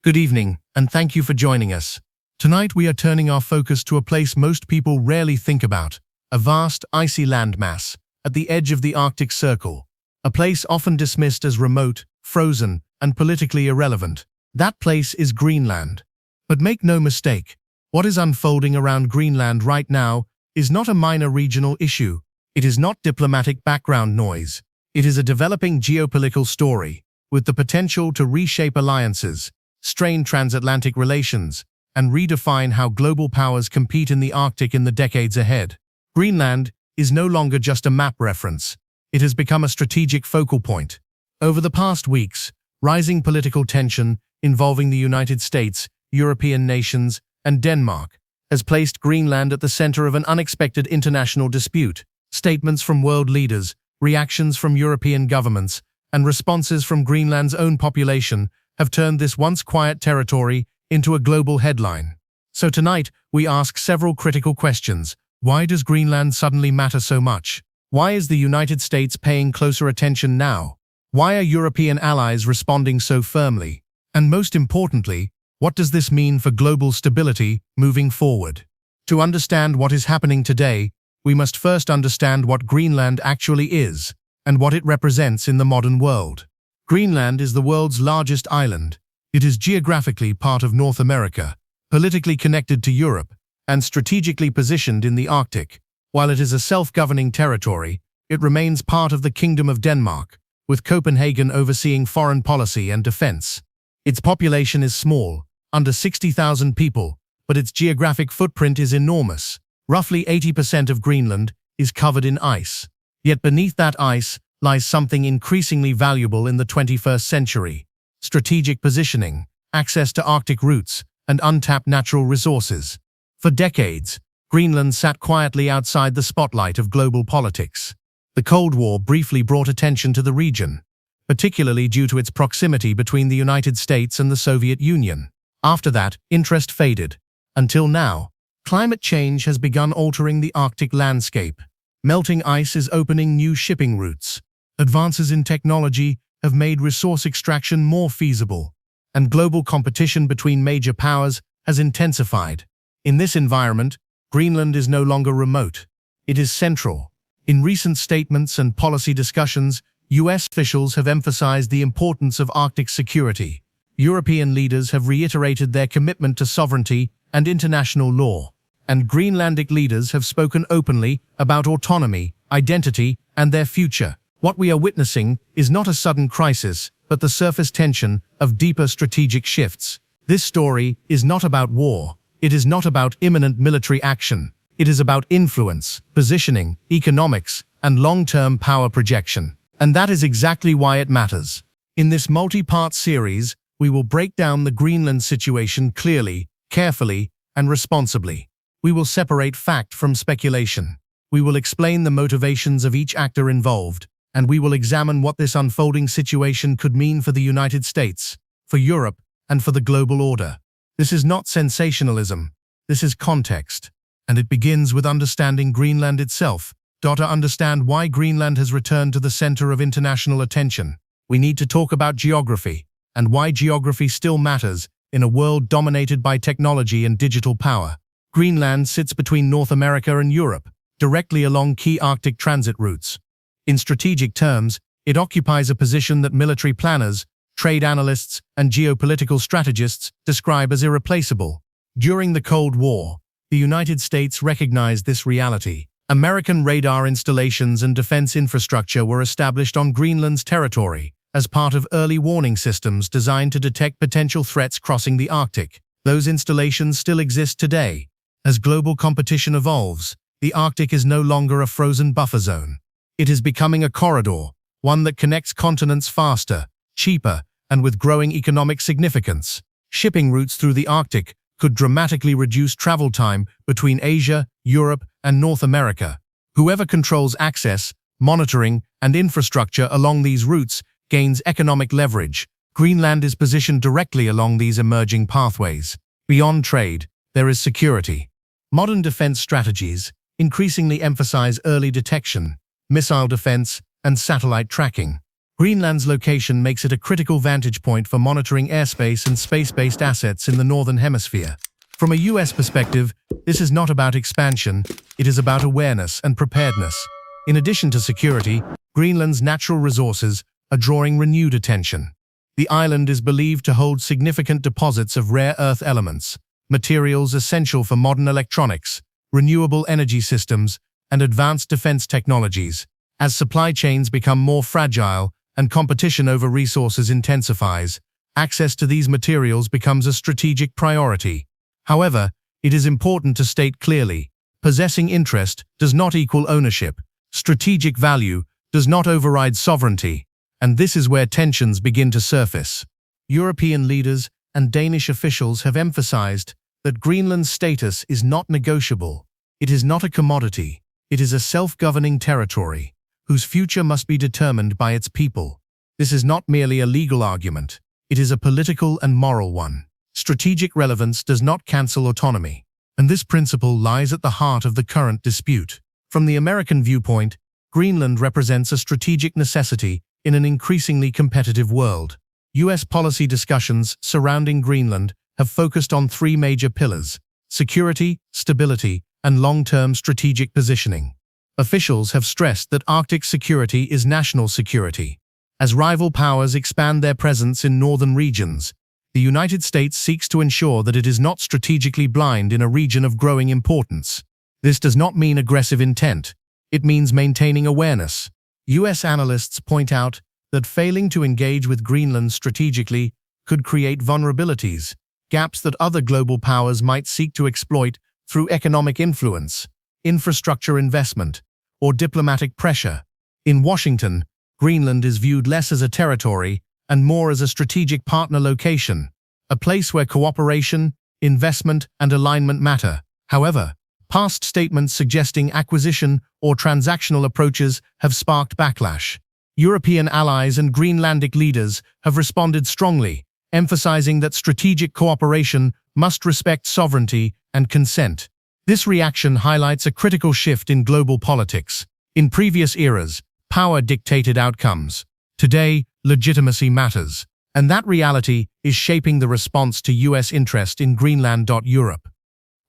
Good evening, and thank you for joining us. Tonight we are turning our focus to a place most people rarely think about, a vast, icy landmass at the edge of the Arctic Circle, a place often dismissed as remote, frozen, and politically irrelevant. That place is Greenland. But make no mistake, what is unfolding around Greenland right now is not a minor regional issue. It is not diplomatic background noise. It is a developing geopolitical story, with the potential to reshape alliances, strain transatlantic relations, and redefine how global powers compete in the Arctic in the decades ahead. Greenland is no longer just a map reference. It has become a strategic focal point. Over the past weeks, rising political tension involving the United States, European nations, and Denmark has placed Greenland at the center of an unexpected international dispute. Statements from world leaders, reactions from European governments, and responses from Greenland's own population have turned this once quiet territory into a global headline. So tonight, we ask several critical questions. Why does Greenland suddenly matter so much? Why is the United States paying closer attention now? Why are European allies responding so firmly? And most importantly, what does this mean for global stability moving forward? To understand what is happening today, we must first understand what Greenland actually is and what it represents in the modern world. Greenland is the world's largest island. It is geographically part of North America, politically connected to Europe, and strategically positioned in the Arctic. While it is a self-governing territory, it remains part of the Kingdom of Denmark, with Copenhagen overseeing foreign policy and defense. Its population is small, under 60,000 people, but its geographic footprint is enormous. Roughly 80% of Greenland is covered in ice. Yet beneath that ice lies something increasingly valuable in the 21st century: strategic positioning, access to Arctic routes, and untapped natural resources. For decades, Greenland sat quietly outside the spotlight of global politics. The Cold War briefly brought attention to the region, particularly due to its proximity between the United States and the Soviet Union. After that, interest faded. Until now, climate change has begun altering the Arctic landscape. Melting ice is opening new shipping routes. Advances in technology have made resource extraction more feasible, and global competition between major powers has intensified. In this environment, Greenland is no longer remote. It is central. In recent statements and policy discussions, US officials have emphasized the importance of Arctic security. European leaders have reiterated their commitment to sovereignty and international law, and Greenlandic leaders have spoken openly about autonomy, identity, and their future. What we are witnessing is not a sudden crisis, but the surface tension of deeper strategic shifts. This story is not about war. It is not about imminent military action. It is about influence, positioning, economics, and long-term power projection. And that is exactly why it matters. In this multi-part series, we will break down the Greenland situation clearly, carefully, and responsibly. We will separate fact from speculation. We will explain the motivations of each actor involved, and we will examine what this unfolding situation could mean for the United States, for Europe, and for the global order. This is not sensationalism. This is context. And it begins with understanding Greenland itself. To understand why Greenland has returned to the center of international attention, we need to talk about geography, and why geography still matters in a world dominated by technology and digital power. Greenland sits between North America and Europe, directly along key Arctic transit routes. In strategic terms, it occupies a position that military planners, trade analysts, and geopolitical strategists describe as irreplaceable. During the Cold War, the United States recognized this reality. American radar installations and defense infrastructure were established on Greenland's territory as part of early warning systems designed to detect potential threats crossing the Arctic. Those installations still exist today. As global competition evolves, the Arctic is no longer a frozen buffer zone. It is becoming a corridor, one that connects continents faster, cheaper, and with growing economic significance. Shipping routes through the Arctic could dramatically reduce travel time between Asia, Europe, and North America. Whoever controls access, monitoring, and infrastructure along these routes gains economic leverage. Greenland is positioned directly along these emerging pathways. Beyond trade, there is security. Modern defense strategies increasingly emphasize early detection, missile defense, and satellite tracking. Greenland's location makes it a critical vantage point for monitoring airspace and space-based assets in the Northern Hemisphere. From a US perspective, this is not about expansion, it is about awareness and preparedness. In addition to security, Greenland's natural resources are drawing renewed attention. The island is believed to hold significant deposits of rare earth elements, materials essential for modern electronics, renewable energy systems, and advanced defense technologies. As supply chains become more fragile and competition over resources intensifies, access to these materials becomes a strategic priority. However, it is important to state clearly, possessing interest does not equal ownership. Strategic value does not override sovereignty, and this is where tensions begin to surface. European leaders and Danish officials have emphasized that Greenland's status is not negotiable. It is not a commodity. It is a self-governing territory, whose future must be determined by its people. This is not merely a legal argument. It is a political and moral one. Strategic relevance does not cancel autonomy, and this principle lies at the heart of the current dispute. From the American viewpoint, Greenland represents a strategic necessity in an increasingly competitive world. US policy discussions surrounding Greenland have focused on three major pillars: security, stability, and long-term strategic positioning. Officials have stressed that Arctic security is national security. As rival powers expand their presence in northern regions, the United States seeks to ensure that it is not strategically blind in a region of growing importance. This does not mean aggressive intent. It means maintaining awareness. US analysts point out that failing to engage with Greenland strategically could create vulnerabilities, gaps that other global powers might seek to exploit through economic influence, infrastructure investment, or diplomatic pressure. In Washington, Greenland is viewed less as a territory and more as a strategic partner location, a place where cooperation, investment, and alignment matter. However, past statements suggesting acquisition or transactional approaches have sparked backlash. European allies and Greenlandic leaders have responded strongly, emphasizing that strategic cooperation must respect sovereignty and consent. This reaction highlights a critical shift in global politics. In previous eras, power dictated outcomes. Today, legitimacy matters, and that reality is shaping the response to US interest in Greenland. Europe.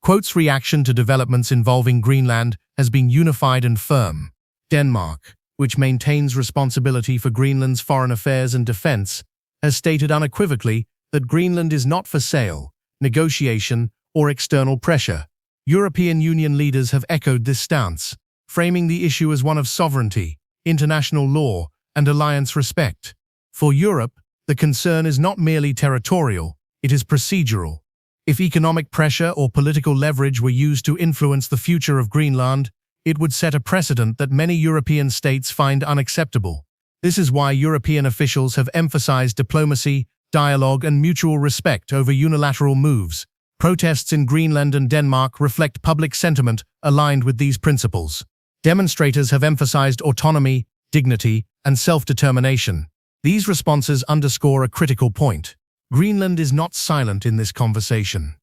Quote's reaction to developments involving Greenland has been unified and firm. Denmark, which maintains responsibility for Greenland's foreign affairs and defense, has stated unequivocally that Greenland is not for sale, negotiation, or external pressure. European Union leaders have echoed this stance, framing the issue as one of sovereignty, international law, and alliance respect. For Europe, the concern is not merely territorial, it is procedural. If economic pressure or political leverage were used to influence the future of Greenland, it would set a precedent that many European states find unacceptable. This is why European officials have emphasized diplomacy, dialogue, and mutual respect over unilateral moves. Protests in Greenland and Denmark reflect public sentiment aligned with these principles. Demonstrators have emphasized autonomy, dignity, and self-determination. These responses underscore a critical point. Greenland is not silent in this conversation.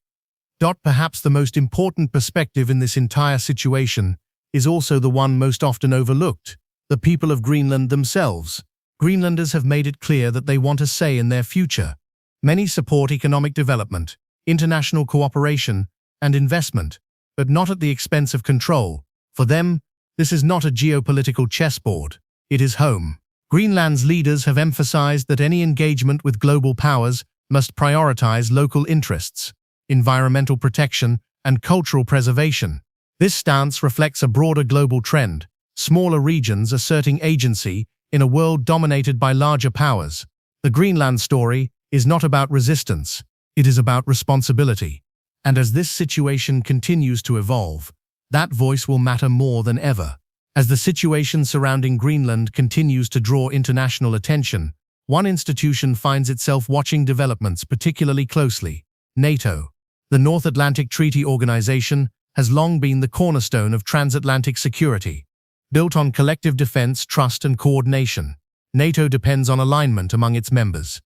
Perhaps the most important perspective in this entire situation is also the one most often overlooked: the people of Greenland themselves. Greenlanders have made it clear that they want a say in their future. Many support economic development, international cooperation, and investment, but not at the expense of control. For them, this is not a geopolitical chessboard. It is home. Greenland's leaders have emphasized that any engagement with global powers must prioritize local interests, environmental protection, and cultural preservation. This stance reflects a broader global trend: smaller regions asserting agency in a world dominated by larger powers. The Greenland story is not about resistance, it is about responsibility. And as this situation continues to evolve, that voice will matter more than ever. As the situation surrounding Greenland continues to draw international attention, one institution finds itself watching developments particularly closely: NATO. The North Atlantic Treaty Organization has long been the cornerstone of transatlantic security. Built on collective defense, trust, and coordination, NATO depends on alignment among its members.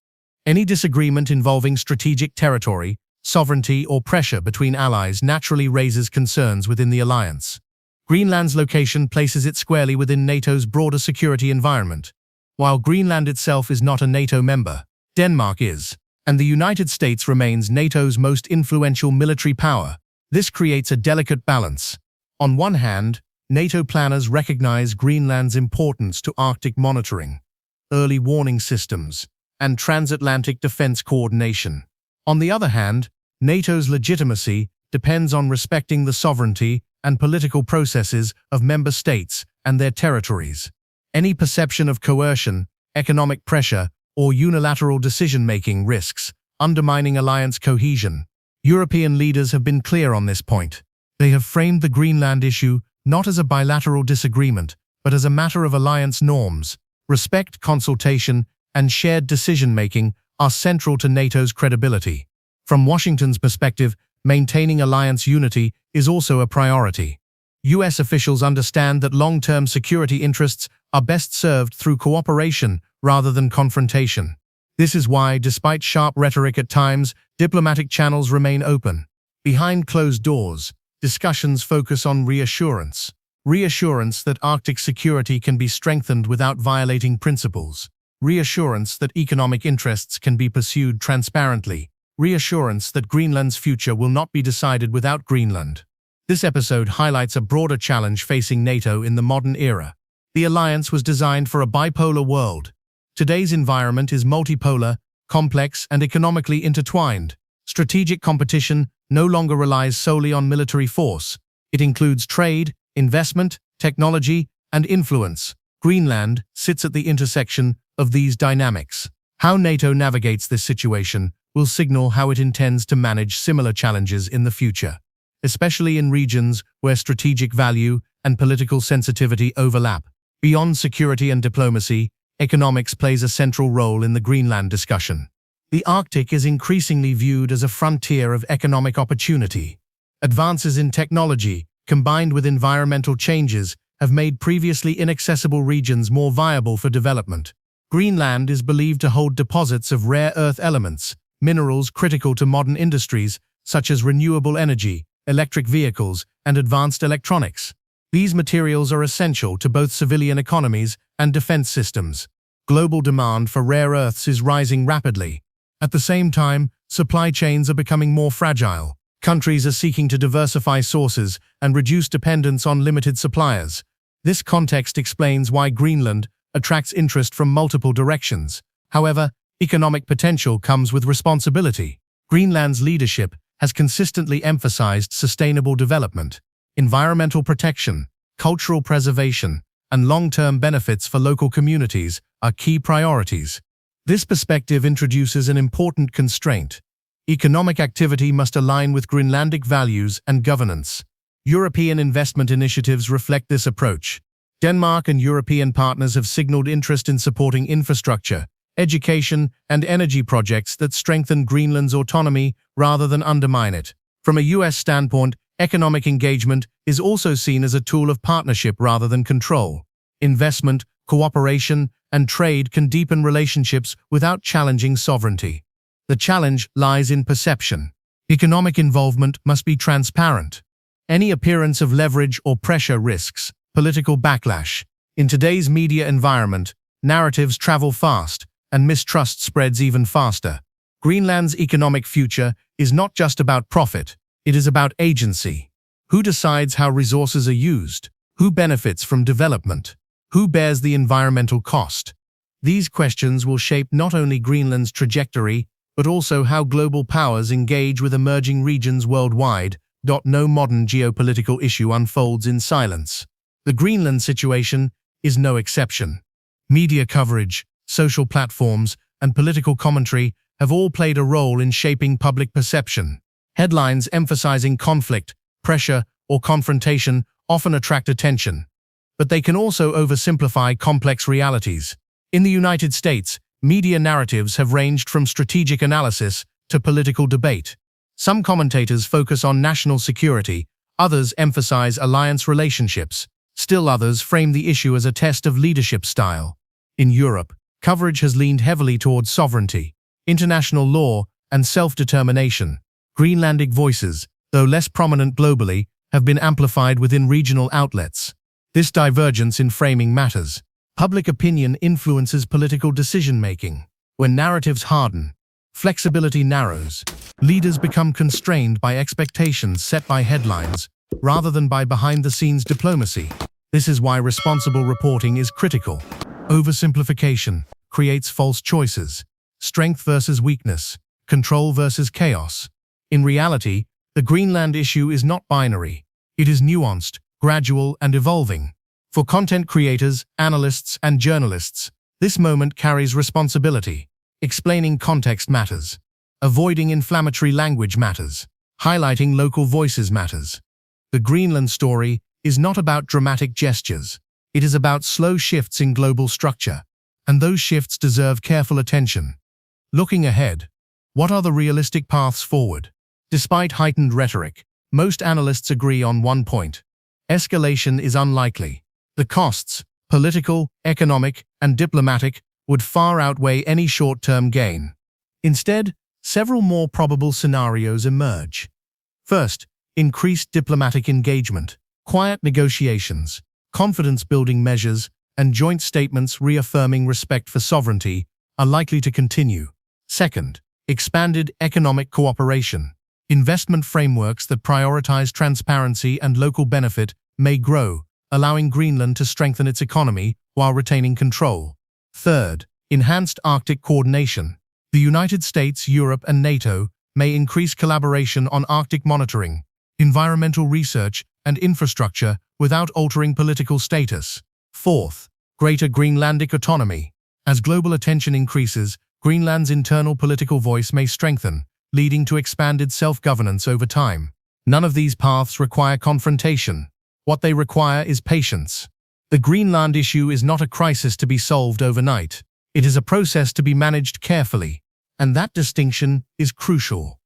Any disagreement involving strategic territory, sovereignty, or pressure between allies naturally raises concerns within the alliance. Greenland's location places it squarely within NATO's broader security environment. While Greenland itself is not a NATO member, Denmark is, and the United States remains NATO's most influential military power. This creates a delicate balance. On one hand, NATO planners recognize Greenland's importance to Arctic monitoring, early warning systems, and transatlantic defense coordination. On the other hand, NATO's legitimacy depends on respecting the sovereignty and political processes of member states and their territories. Any perception of coercion, economic pressure, or unilateral decision-making risks undermining alliance cohesion. European leaders have been clear on this point. They have framed the Greenland issue not as a bilateral disagreement, but as a matter of alliance norms. Respect, consultation, and shared decision-making are central to NATO's credibility. From Washington's perspective, maintaining alliance unity is also a priority. US officials understand that long-term security interests are best served through cooperation rather than confrontation. This is why, despite sharp rhetoric at times, diplomatic channels remain open. Behind closed doors, discussions focus on reassurance. Reassurance that Arctic security can be strengthened without violating principles. Reassurance that economic interests can be pursued transparently. Reassurance that Greenland's future will not be decided without Greenland. This episode highlights a broader challenge facing NATO in the modern era. The alliance was designed for a bipolar world. Today's environment is multipolar, complex, and economically intertwined. Strategic competition no longer relies solely on military force. It includes trade, investment, technology, and influence. Greenland sits at the intersection of these dynamics. How NATO navigates this situation will signal how it intends to manage similar challenges in the future, especially in regions where strategic value and political sensitivity overlap. Beyond security and diplomacy, economics plays a central role in the Greenland discussion. The Arctic is increasingly viewed as a frontier of economic opportunity. Advances in technology, combined with environmental changes, have made previously inaccessible regions more viable for development. Greenland is believed to hold deposits of rare earth elements, minerals critical to modern industries, such as renewable energy, electric vehicles, and advanced electronics. These materials are essential to both civilian economies and defense systems. Global demand for rare earths is rising rapidly. At the same time, supply chains are becoming more fragile. Countries are seeking to diversify sources and reduce dependence on limited suppliers. This context explains why Greenland attracts interest from multiple directions. However, economic potential comes with responsibility. Greenland's leadership has consistently emphasized sustainable development. Environmental protection, cultural preservation, and long-term benefits for local communities are key priorities. This perspective introduces an important constraint. Economic activity must align with Greenlandic values and governance. European investment initiatives reflect this approach. Denmark and European partners have signaled interest in supporting infrastructure, education, and energy projects that strengthen Greenland's autonomy rather than undermine it. From a US standpoint, economic engagement is also seen as a tool of partnership rather than control. Investment, cooperation, and trade can deepen relationships without challenging sovereignty. The challenge lies in perception. Economic involvement must be transparent. Any appearance of leverage or pressure risks political backlash. In today's media environment, narratives travel fast, and mistrust spreads even faster. Greenland's economic future is not just about profit, it is about agency. Who decides how resources are used? Who benefits from development? Who bears the environmental cost? These questions will shape not only Greenland's trajectory, but also how global powers engage with emerging regions worldwide. No modern geopolitical issue unfolds in silence. The Greenland situation is no exception. Media coverage, social platforms, and political commentary have all played a role in shaping public perception. Headlines emphasizing conflict, pressure, or confrontation often attract attention, but they can also oversimplify complex realities. In the United States, media narratives have ranged from strategic analysis to political debate. Some commentators focus on national security, others emphasize alliance relationships. Still others frame the issue as a test of leadership style. In Europe, coverage has leaned heavily towards sovereignty, international law, and self-determination. Greenlandic voices, though less prominent globally, have been amplified within regional outlets. This divergence in framing matters. Public opinion influences political decision-making. When narratives harden, flexibility narrows. Leaders become constrained by expectations set by headlines, rather than by behind-the-scenes diplomacy. This is why responsible reporting is critical. Oversimplification creates false choices. Strength versus weakness, control versus chaos. In reality, the Greenland issue is not binary. It is nuanced, gradual, and evolving. For content creators, analysts, and journalists, this moment carries responsibility. Explaining context matters. Avoiding inflammatory language matters. Highlighting local voices matters. The Greenland story is not about dramatic gestures. It is about slow shifts in global structure, and those shifts deserve careful attention. Looking ahead, what are the realistic paths forward? Despite heightened rhetoric, most analysts agree on one point. Escalation is unlikely. The costs, political, economic, and diplomatic, would far outweigh any short-term gain. Instead, several more probable scenarios emerge. First, increased diplomatic engagement, quiet negotiations, confidence-building measures, and joint statements reaffirming respect for sovereignty are likely to continue. Second, expanded economic cooperation. Investment frameworks that prioritize transparency and local benefit may grow, allowing Greenland to strengthen its economy while retaining control. Third, enhanced Arctic coordination. The United States, Europe, and NATO may increase collaboration on Arctic monitoring, environmental research, and infrastructure without altering political status. Fourth, greater Greenlandic autonomy. As global attention increases, Greenland's internal political voice may strengthen, leading to expanded self-governance over time. None of these paths require confrontation. What they require is patience. The Greenland issue is not a crisis to be solved overnight. It is a process to be managed carefully, and that distinction is crucial.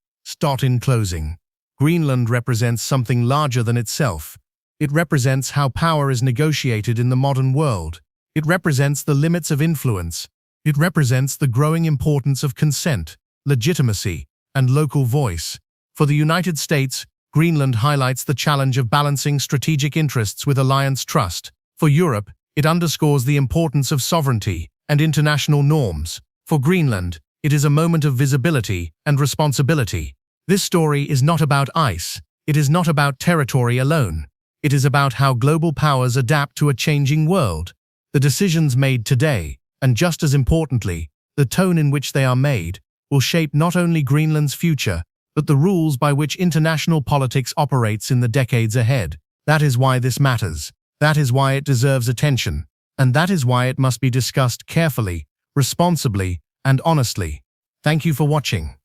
In closing, Greenland represents something larger than itself. It represents how power is negotiated in the modern world. It represents the limits of influence. It represents the growing importance of consent, legitimacy, and local voice. For the United States, Greenland highlights the challenge of balancing strategic interests with alliance trust. For Europe, it underscores the importance of sovereignty and international norms. For Greenland, it is a moment of visibility and responsibility. This story is not about ice. It is not about territory alone. It is about how global powers adapt to a changing world. The decisions made today, and just as importantly, the tone in which they are made, will shape not only Greenland's future, but the rules by which international politics operates in the decades ahead. That is why this matters. That is why it deserves attention. And that is why it must be discussed carefully, responsibly, and honestly. Thank you for watching.